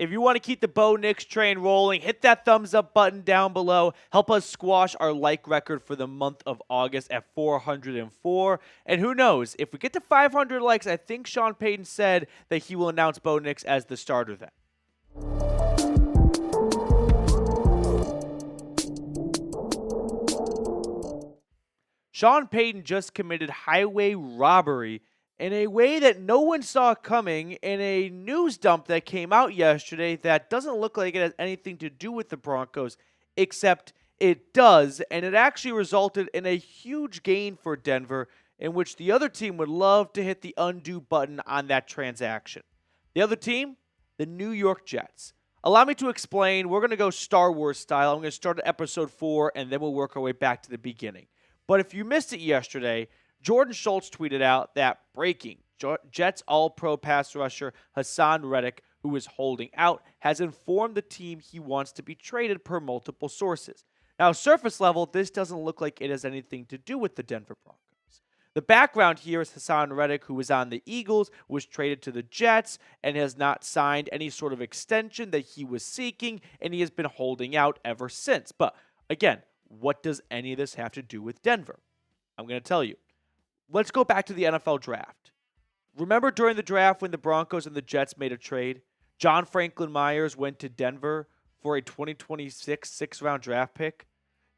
If you want to keep the Bo Nix train rolling, hit that thumbs up button down below. Help us squash our like record for the month of August at 404. And who knows, if we get to 500 likes, I think Sean Payton said that he will announce Bo Nix as the starter then. Sean Payton just committed highway robbery in a way that no one saw coming in a news dump that came out yesterday that doesn't look like it has anything to do with the Broncos, except it does, and it actually resulted in a huge gain for Denver, in which the other team would love to hit the undo button on that transaction. The other team, the New York Jets. Allow me to explain. We're going to go Star Wars style. I'm going to start at episode 4, and then we'll work our way back to the beginning. But if you missed it yesterday, Jordan Schultz tweeted out that breaking Jets All-Pro pass rusher Haason Reddick, who is holding out, has informed the team he wants to be traded per multiple sources. Now, surface level, this doesn't look like it has anything to do with the Denver Broncos. The background here is Haason Reddick, who was on the Eagles, was traded to the Jets, and has not signed any sort of extension that he was seeking, and he has been holding out ever since. But again, what does any of this have to do with Denver? I'm going to tell you. Let's go back to the NFL draft. Remember during the draft when the Broncos and the Jets made a trade? John Franklin-Myers went to Denver for a 2026 sixth-round draft pick.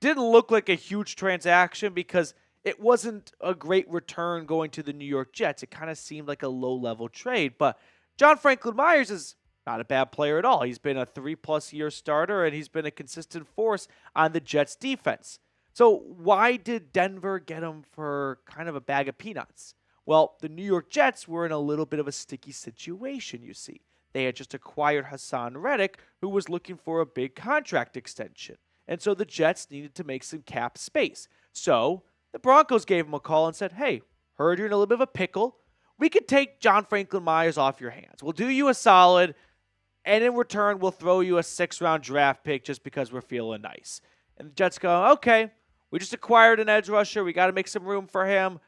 Didn't look like a huge transaction because it wasn't a great return going to the New York Jets. It kind of seemed like a low-level trade. But John Franklin-Myers is not a bad player at all. He's been a 3+ year starter, and he's been a consistent force on the Jets' defense. So why did Denver get him for kind of a bag of peanuts? Well, the New York Jets were in a little bit of a sticky situation, you see. They had just acquired Haason Reddick, who was looking for a big contract extension. And so the Jets needed to make some cap space. So the Broncos gave him a call and said, hey, heard you're in a little bit of a pickle. We could take John Franklin-Myers off your hands. We'll do you a solid, and in return, we'll throw you a 6th-round draft pick just because we're feeling nice. And the Jets go, okay. We just acquired an edge rusher. We got to make some room for him.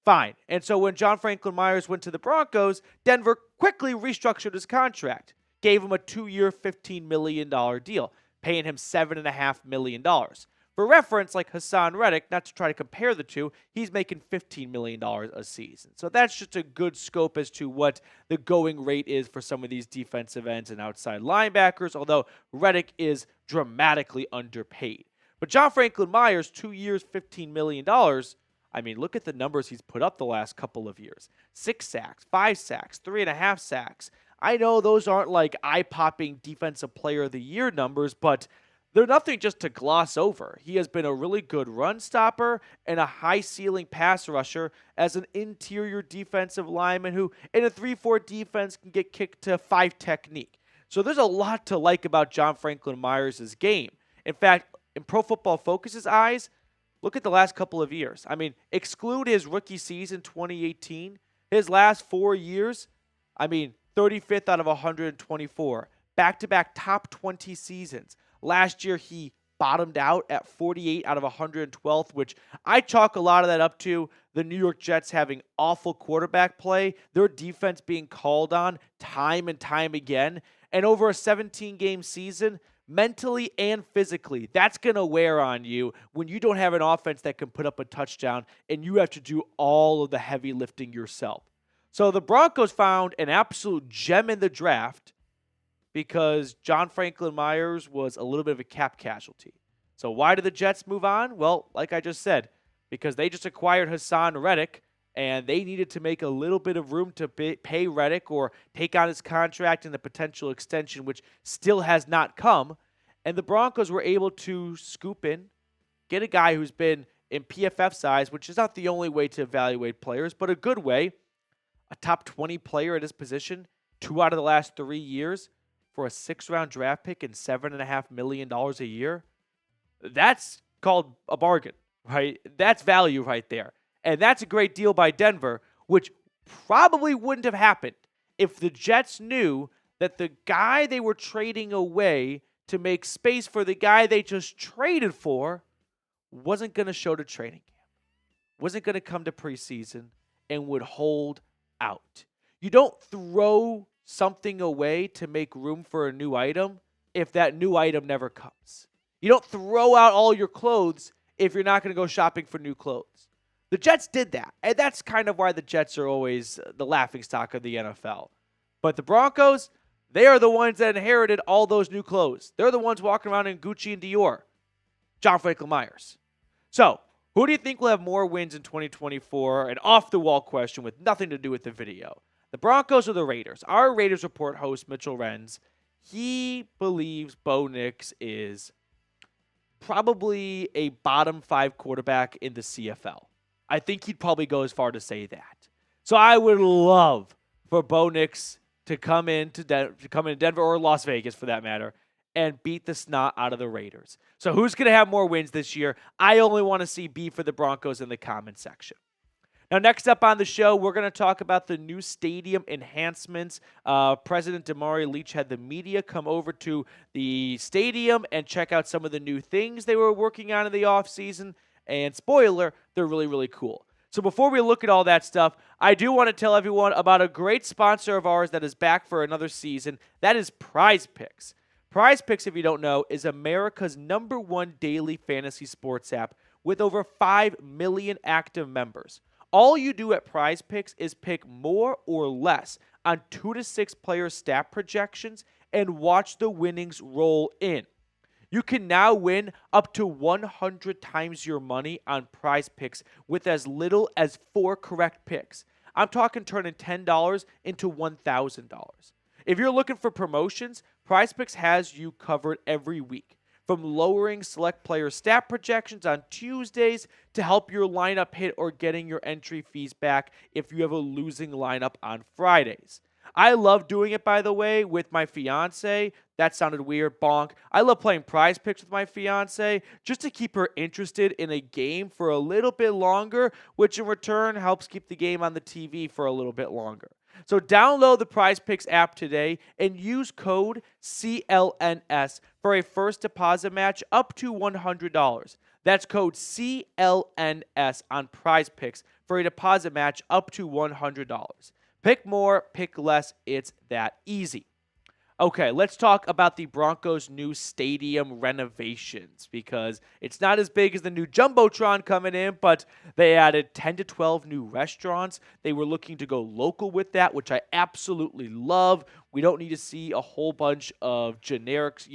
Fine. And so when John Franklin-Myers went to the Broncos, Denver quickly restructured his contract, gave him a 2-year, $15 million deal, paying him $7.5 million. For reference, like Haason Reddick, not to try to compare the two, he's making $15 million a season. So that's just a good scope as to what the going rate is for some of these defensive ends and outside linebackers, although Reddick is dramatically underpaid. But John Franklin-Myers, 2 years, $15 million. I mean, look at the numbers he's put up the last couple of years. 6 sacks, 5 sacks, 3.5 sacks. I know those aren't like eye-popping Defensive Player of the Year numbers, but they're nothing just to gloss over. He has been a really good run stopper and a high-ceiling pass rusher as an interior defensive lineman who, in a 3-4 defense, can get kicked to 5 technique. So there's a lot to like about John Franklin-Myers' game. In fact, in Pro Football Focus's eyes, look at the last couple of years. I mean, exclude his rookie season, 2018. His last 4 years, 35th out of 124. Back-to-back top 20 seasons. Last year, he bottomed out at 48 out of 112th, which I chalk a lot of that up to the New York Jets having awful quarterback play, their defense being called on time and time again, and over a 17-game season, mentally and physically, that's going to wear on you when you don't have an offense that can put up a touchdown and you have to do all of the heavy lifting yourself. So the Broncos found an absolute gem in the draft because John Franklin-Myers was a little bit of a cap casualty. So why did the Jets move on? Well, like I just said, because they just acquired Haason Reddick, and they needed to make a little bit of room to pay Reddick or take on his contract and the potential extension, which still has not come. And the Broncos were able to scoop in, get a guy who's been in PFF size, which is not the only way to evaluate players, but a good way, a top 20 player at his position, 2 out of the last 3 years, for a 6th-round draft pick and $7.5 million a year. That's called a bargain, right? That's value right there. And that's a great deal by Denver, which probably wouldn't have happened if the Jets knew that the guy they were trading away to make space for the guy they just traded for wasn't going to show to training camp, wasn't going to come to preseason, and would hold out. You don't throw something away to make room for a new item if that new item never comes. You don't throw out all your clothes if you're not going to go shopping for new clothes. The Jets did that, and that's kind of why the Jets are always the laughingstock of the NFL. But the Broncos, they are the ones that inherited all those new clothes. They're the ones walking around in Gucci and Dior. John Franklin-Myers. So, who do you think will have more wins in 2024? An off-the-wall question with nothing to do with the video. The Broncos or the Raiders? Our Raiders report host, Mitchell Renz, he believes Bo Nix is probably a bottom 5 quarterback in the CFL. I think he'd probably go as far to say that. So I would love for Bo Nix to come into Denver or Las Vegas, for that matter, and beat the snot out of the Raiders. So who's going to have more wins this year? I only want to see B for the Broncos in the comment section. Now, next up on the show, we're going to talk about the new stadium enhancements. President Damari Leach had the media come over to the stadium and check out some of the new things they were working on in the offseason. And spoiler, they're really, really cool. So before we look at all that stuff, I do want to tell everyone about a great sponsor of ours that is back for another season. That is Prize Picks. Prize Picks, if you don't know, is America's #1 daily fantasy sports app with over 5 million active members. All you do at Prize Picks is pick more or less on 2 to 6 player stat projections and watch the winnings roll in. You can now win up to 100 times your money on Prize Picks with as little as 4 correct picks. I'm talking turning $10 into $1,000. If you're looking for promotions, Prize Picks has you covered every week. From lowering select player stat projections on Tuesdays to help your lineup hit or getting your entry fees back if you have a losing lineup on Fridays. I love doing it, by the way, with my fiance. That sounded weird, bonk. I love playing Prize Picks with my fiance just to keep her interested in a game for a little bit longer, which in return helps keep the game on the TV for a little bit longer. So download the Prize Picks app today and use code CLNS for a first deposit match up to $100. That's code CLNS on Prize Picks for a deposit match up to $100. Pick more, pick less. It's that easy. Okay, let's talk about the Broncos' new stadium renovations because it's not as big as the new Jumbotron coming in, but they added 10 to 12 new restaurants. They were looking to go local with that, which I absolutely love. We don't need to see a whole bunch of generics,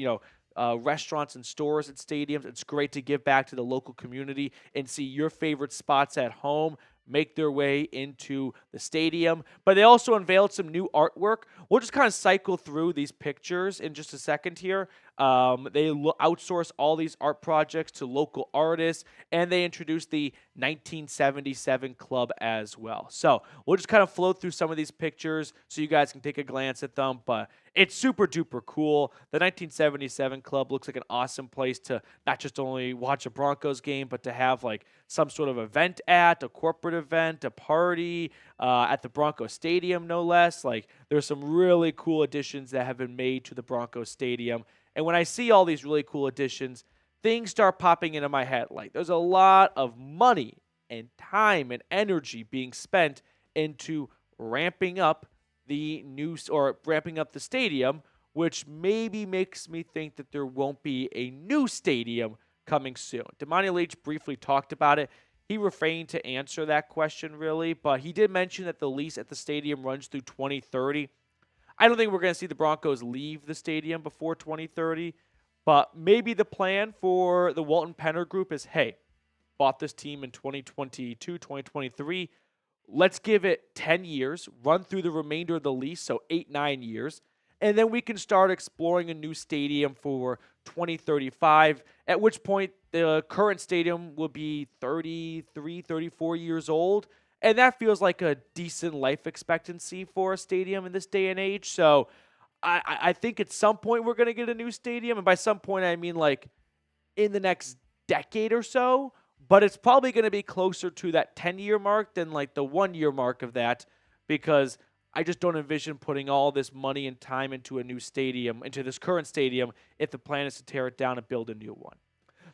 restaurants and stores at stadiums. It's great to give back to the local community and see your favorite spots at home make their way into the stadium. But they also unveiled some new artwork. We'll just kind of cycle through these pictures in just a second here. They outsource all these art projects to local artists, and they introduced the 1977 Club as well. So we'll just kind of float through some of these pictures so you guys can take a glance at them, but it's super duper cool. The 1977 Club looks like an awesome place to not just only watch a Broncos game, but to have like some sort of event at, a corporate event, a party at the Broncos Stadium, no less. Like there's some really cool additions that have been made to the Broncos Stadium. And when I see all these really cool additions, things start popping into my head. Like there's a lot of money and time and energy being spent into ramping up the stadium, which maybe makes me think that there won't be a new stadium coming soon. Damani Leach briefly talked about it. He refrained to answer that question really, but he did mention that the lease at the stadium runs through 2030. I don't think we're going to see the Broncos leave the stadium before 2030, but maybe the plan for the Walton Penner Group is, hey, bought this team in 2022, 2023. Let's give it 10 years, run through the remainder of the lease, so 8-9 years, and then we can start exploring a new stadium for 2035, at which point the current stadium will be 33, 34 years old. And that feels like a decent life expectancy for a stadium in this day and age. So I think at some point we're going to get a new stadium. And by some point, I mean like in the next decade or so. But it's probably going to be closer to that 10-year mark than like the 1-year mark of that. Because I just don't envision putting all this money and time into a new stadium, into this current stadium, if the plan is to tear it down and build a new one.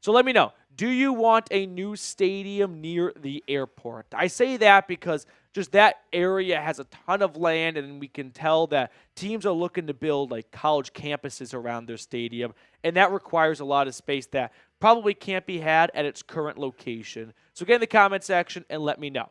So let me know, do you want a new stadium near the airport? I say that because just that area has a ton of land, and we can tell that teams are looking to build like college campuses around their stadium, and that requires a lot of space that probably can't be had at its current location. So get in the comment section and let me know.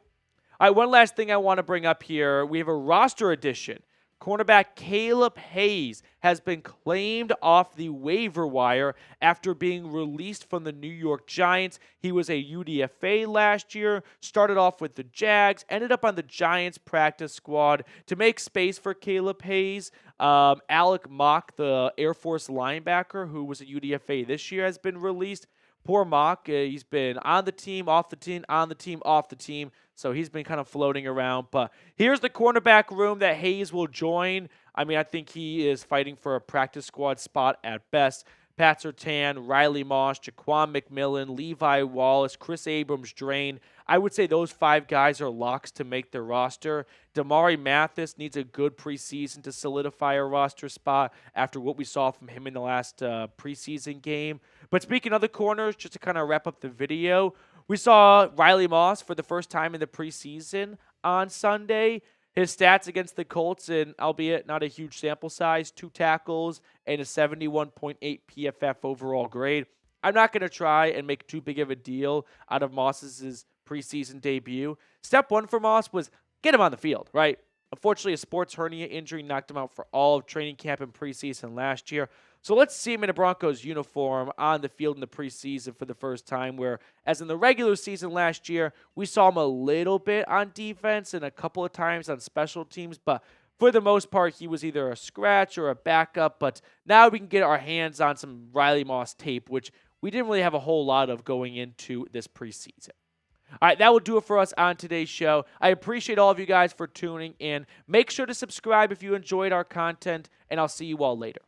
All right, one last thing I want to bring up here. We have a roster addition. Cornerback Kaleb Hayes has been claimed off the waiver wire after being released from the New York Giants. He was a UDFA last year, started off with the Jags, ended up on the Giants practice squad to make space for Kaleb Hayes. Alec Mock, the Air Force linebacker who was a UDFA this year, has been released. Poor Mock, he's been on the team, off the team, on the team, off the team. So he's been kind of floating around. But here's the cornerback room that Hayes will join. I mean, I think he is fighting for a practice squad spot at best. Pat Surtain, Riley Moss, Jaquan McMillan, Levi Wallace, Chris Abrams-Drain. I would say those 5 guys are locks to make the roster. Damari Mathis needs a good preseason to solidify a roster spot after what we saw from him in the last preseason game. But speaking of the corners, just to kind of wrap up the video, we saw Riley Moss for the first time in the preseason on Sunday. His stats against the Colts, and albeit not a huge sample size, 2 tackles and a 71.8 PFF overall grade. I'm not going to try and make too big of a deal out of Moss's preseason debut. Step 1 for Moss was get him on the field, right? Unfortunately, a sports hernia injury knocked him out for all of training camp and preseason last year. So let's see him in a Broncos uniform on the field in the preseason for the first time, where, as in the regular season last year, we saw him a little bit on defense and a couple of times on special teams, but for the most part, he was either a scratch or a backup. But now we can get our hands on some Riley Moss tape, which we didn't really have a whole lot of going into this preseason. All right, that will do it for us on today's show. I appreciate all of you guys for tuning in. Make sure to subscribe if you enjoyed our content, and I'll see you all later.